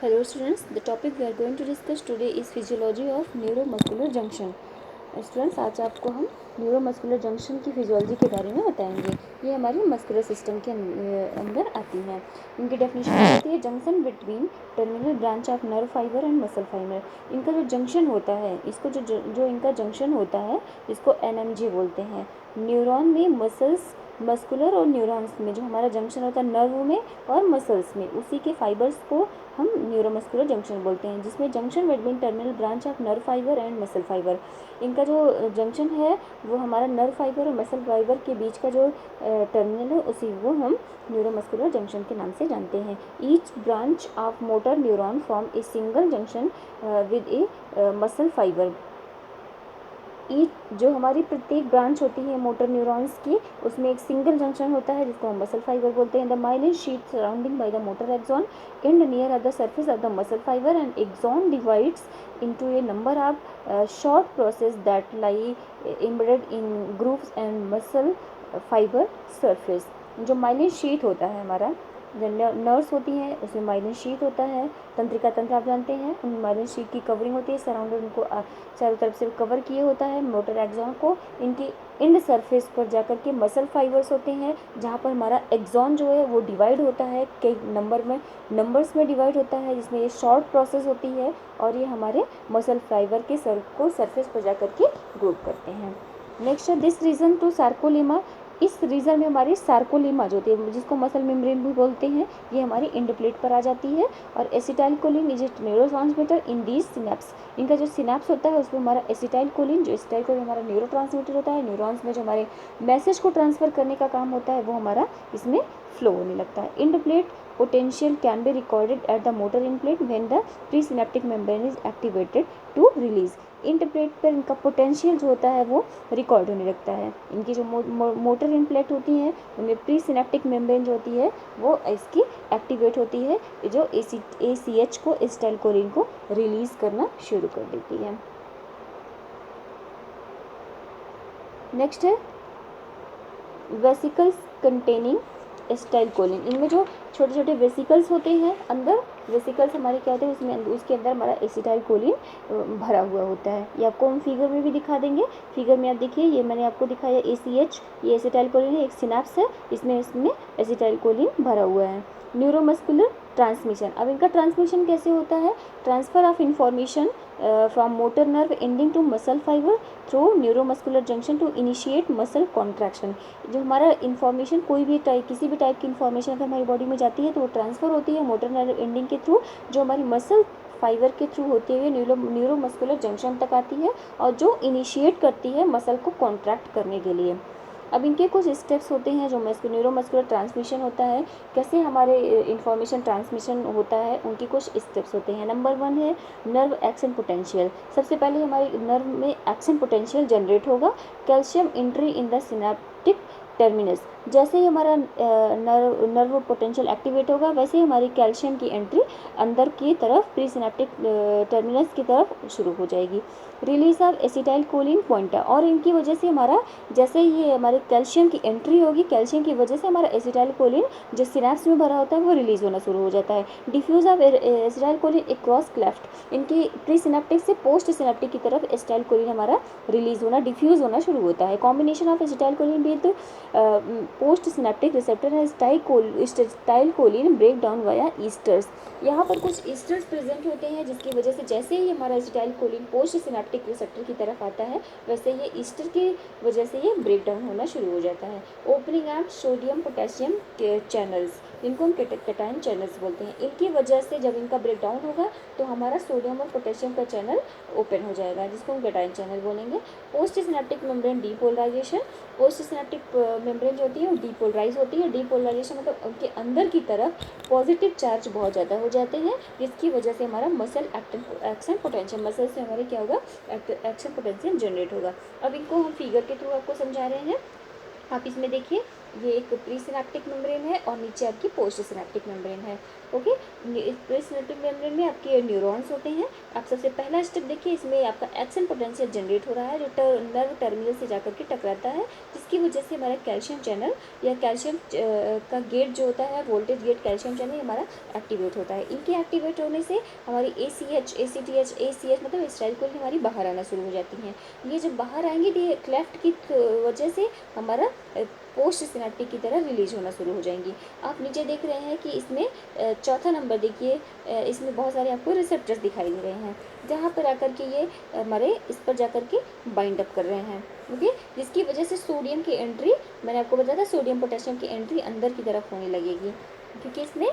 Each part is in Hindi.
Hello students, the topic we are going to discuss today is physiology of neuromuscular junction. Students आज आपको हम न्यूरोमस्कुलर जंक्शन की फिजियोलॉजी के बारे में बताएंगे। ये हमारी मस्कुलर सिस्टम के अंदर आती हैं। इनकी डेफिनेशन होती है junction between terminal branch of nerve fibre and muscle fibre. इनका जो जंक्शन होता है, इसको जो इनका जंक्शन होता है इसको एनएमजी बोलते हैं। न्यूरॉन में मस्कुलर और न्यूरॉन्स में जो हमारा जंक्शन होता है नर्व में और मसल्स में, उसी के फाइबर्स को हम न्यूरोमस्कुलर जंक्शन बोलते हैं, जिसमें junction between terminal branch of nerve fibre and muscle fibre. इनका जो जंक्शन है वो हमारा नर्व फाइबर और मसल फाइबर के बीच का जो टर्मिनल है उसी वो हम न्यूरोमस्कुलर जंक्शन के नाम से जानते हैं। Each branch of motor neuron form a single junction with A muscle fibre. जो हमारी प्रत्येक ब्रांच होती है मोटर न्यूरॉन्स की, उसमें एक सिंगल जंक्शन होता है जिसको हम मसल फाइबर बोलते हैं। The myelin sheath surrounding by the motor axon and near at the surface of the muscle fiber and axon divides into a number of short process that lie embedded in grooves and muscle fiber surface। जो माइलिन शीट होता है हमारा, जो नर्व्स होती हैं उसमें माइलिन शीट होता है। तंत्रिका तंत्र आप जानते हैं, उन माइलिन शीट की कवरिंग होती है, सराउंडेड उनको चारों तरफ से कवर किए होता है मोटर एक्सॉन को। इनकी इंड सरफेस पर जाकर के मसल फाइबर्स होते हैं, जहाँ पर हमारा एक्सॉन जो है वो डिवाइड होता है, कई नंबर्स में डिवाइड होता है, जिसमें ये शॉर्ट प्रोसेस होती है और ये हमारे मसल फाइबर के को सरफेस पर जाकर के ग्रुप करते हैं। नेक्स्ट है दिस रीजन टू सार्कोलीमा। इस रीजन में हमारी सार्कोलीमा जो होती है, जिसको मसल मेम्ब्रेन भी बोलते हैं, ये हमारी इंडप्लेट पर आ जाती है। और acetylcholine is a neurotransmitter in these synapse. इनका जो सिनेप्स होता है उसमें हमारा एसिटाइलकोलिन, जो एसिटाइलकोलिन हमारा न्यूरोट्रांसमीटर होता है, न्यूरॉन्स में जो हमारे मैसेज को ट्रांसफर करने का काम होता है वो हमारा इसमें फ्लो होने लगता है। इंडप्लेट potential can be recorded at the motor input when the presynaptic membrane is activated to release। इंटरप्लेट पर इनका पोटेंशियल जो होता है वो रिकॉर्ड होने लगता है। इनकी जो मोटर इनप्लेट होती हैं उनमें प्री सिनेप्टिक मेम्ब्रेन जो होती है वो इसकी एक्टिवेट होती है, जो ACH को एसिटाइलकोलिन को रिलीज करना शुरू कर देती है। नेक्स्ट है वेसिकल्स कंटेनिंग एसिटाइलकोलिन। इनमें जो छोटे छोटे वेसिकल्स होते हैं, अंदर वेसिकल्स हमारे क्या होते हैं, उसमें उसके अंदर हमारा एसिटाइलकोलिन भरा हुआ होता है। ये आपको हम फिगर में भी दिखा देंगे। फिगर में आप देखिए, ये मैंने आपको दिखाया ACH, ये एसिटाइलकोलिन है, एक सिनेप्स है, इसमें एसिटाइलकोलिन भरा हुआ है। Neuromuscular transmission. अब इनका ट्रांसमिशन कैसे होता है? Transfer of information from motor nerve ending to muscle fibre through neuromuscular junction to initiate muscle contraction. जो हमारा इन्फॉर्मेशन कोई भी किसी भी टाइप की इन्फॉर्मेशन अगर हमारी बॉडी में जाती है तो वो ट्रांसफ़र होती है मोटर नर्व एंडिंग के थ्रू, जो हमारी मसल फाइबर के थ्रू होते हुए न्यूरोमस्कुलर जंक्शन तक आती है और जो इनिशिएट करती है मसल को कॉन्ट्रैक्ट करने के लिए। अब इनके कुछ स्टेप्स होते हैं जो न्यूरोमस्कुलर ट्रांसमिशन होता है, कैसे हमारे इंफॉर्मेशन ट्रांसमिशन होता है, उनके कुछ स्टेप्स होते हैं। नंबर 1 है नर्व एक्शन पोटेंशियल। सबसे पहले हमारे नर्व में एक्शन पोटेंशियल जनरेट होगा। Calcium entry in the synaptic terminus. जैसे ही हमारा नर्व पोटेंशियल एक्टिवेट होगा वैसे ही हमारी कैल्शियम की एंट्री अंदर की तरफ प्री सिनेप्टिक टर्मिनस की तरफ शुरू हो जाएगी। Release of acetylcholine pointer. और इनकी वजह से हमारा जैसे ही हमारे कैल्शियम की एंट्री होगी, कैल्शियम की वजह से हमारा एसिटाइलकोलिन जो सिनेप्स में भरा होता है वो रिलीज होना शुरू हो जाता है। Diffuse of acetylcholine across cleft. इनकी प्री सिनेप्टिक से पोस्ट सिनेप्टिक की तरफ एसिटाइलकोलिन हमारा रिलीज होना, डिफ्यूज होना शुरू होता है। Combination of acetylcholine with postsynaptic receptor and acetylcholine break down via esters. यहाँ पर कुछ ईस्टर्स प्रेजेंट होते हैं जिसकी वजह से जैसे ही हमारा एसिटाइलकोलिन पोस्ट सिनेप्टिक रिसेप्टर की तरफ आता है वैसे ये ईस्टर की वजह से ये ब्रेक डाउन होना शुरू हो जाता है। Opening of sodium potassium channels, इनको हम कैटायन चैनल्स बोलते हैं। इनकी वजह से जब इनका ब्रेक डाउन होगा तो हमारा सोडियम और पोटेशियम का चैनल ओपन हो जाएगा, जिसको हम कैटायन चैनल बोलेंगे। Postsynaptic membrane depolarisation. Postsynaptic membrane जो होती है वो डीपोलराइज होती है। डीपोलराइजेशन मतलब उनके अंदर की तरफ पॉजिटिव चार्ज बहुत ज़्यादा हो जाते हैं, जिसकी वजह से हमारा मसल एक्शन पोटेंशियल, मसल से हमारे क्या होगा, एक्शन पोटेंशियल जनरेट होगा। अब इनको हम फिगर के थ्रू आपको समझा रहे हैं। आप इसमें देखिए, ये एक प्री सिनेप्टिक मेम्ब्रेन है और नीचे आपकी पोस्ट सिनेप्टिक मेम्ब्रेन है। ओके। प्रीसिनेप्टिक मेम्ब्रेन में आपके न्यूरॉन्स होते हैं। आप सबसे पहला स्टेप देखिए, इसमें आपका एक्शन पोटेंशियल जनरेट हो रहा है जो नर्व टर्मिनल से जाकर के टकराता है, जिसकी वजह से हमारा कैल्शियम चैनल या कैल्शियम का गेट जो होता है, वोल्टेज गेट कैल्शियम चैनल हमारा एक्टिवेट होता है। इनके एक्टिवेट होने से हमारी ACH, ACTH, ACH मतलब एसिटाइलकोलिन हमारी बाहर आना शुरू हो जाती हैं। ये जब बाहर आएंगी तो ये क्लेफ्ट की वजह से हमारा पोस्ट सिनेप्टिक की तरह रिलीज होना शुरू हो जाएंगी। आप नीचे देख रहे हैं कि इसमें चौथा नंबर देखिए, इसमें बहुत सारे आपको रिसेप्टर्स दिखाई दे रहे हैं, जहाँ पर आकर के ये हमारे इस पर जाकर के बाइंड अप कर रहे हैं। ओके, जिसकी वजह से सोडियम की एंट्री, मैंने आपको बताया था सोडियम पोटेशियम की एंट्री अंदर की तरफ होने लगेगी, क्योंकि इसमें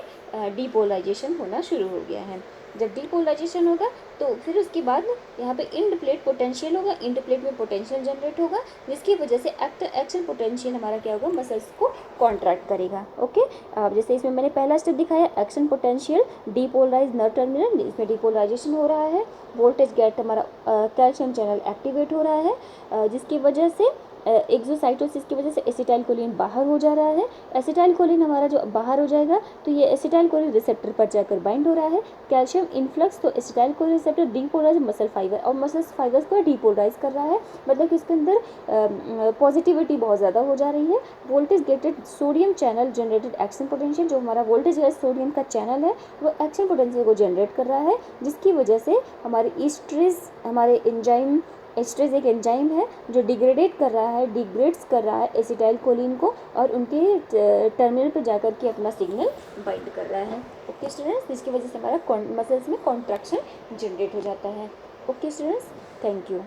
डीपोलराइजेशन होना शुरू हो गया है। जब डीपोलराइजेशन होगा तो फिर उसके बाद यहाँ पे इंड प्लेट पोटेंशियल होगा, इंड प्लेट में पोटेंशियल जनरेट होगा, जिसकी वजह से एक्शन पोटेंशियल हमारा क्या होगा, मसल्स को कॉन्ट्रैक्ट करेगा। ओके, अब जैसे इसमें मैंने पहला स्टेप दिखाया, action potential depolarise nerve terminal, इसमें डीपोलराइजेशन हो रहा है, वोल्टेज गेट हमारा कैल्शियम चैनल एक्टिवेट हो रहा है, जिसकी वजह से एक्सोसाइटोसिस की वजह से एसिटाइलकोलिन बाहर हो जा रहा है। एसिटाइलकोलिन हमारा जो बाहर हो जाएगा तो ये एसिटाइलकोलिन रिसेप्टर पर जाकर बाइंड हो रहा है, कैल्शियम इन्फ्लक्स, तो acetylcholine receptor depolarise muscle fibre और मसल फाइबर्स को डीपोलराइज कर रहा है, मतलब कि इसके अंदर पॉजिटिविटी बहुत ज़्यादा हो जा रही है। Voltage gated sodium channel generated action potential, जो हमारा वोल्टेज गेटेड सोडियम का चैनल है वो एक्शन पोटेंशियल को जनरेट कर रहा है, जिसकी वजह से हमारे ईस्ट्रेज, हमारे एंजाइम, एस्ट्रेज एक एंजाइम है जो डिग्रेडेट कर रहा है, डिग्रेड्स कर रहा है एसिटाइलकोलिन को और उनके टर्मिनल पर जाकर के अपना सिग्नल बाइंड कर रहा है। ओके स्टूडेंट्स, जिसकी वजह से हमारा मसल्स में कॉन्ट्रैक्शन जनरेट हो जाता है। Okay students, thank you.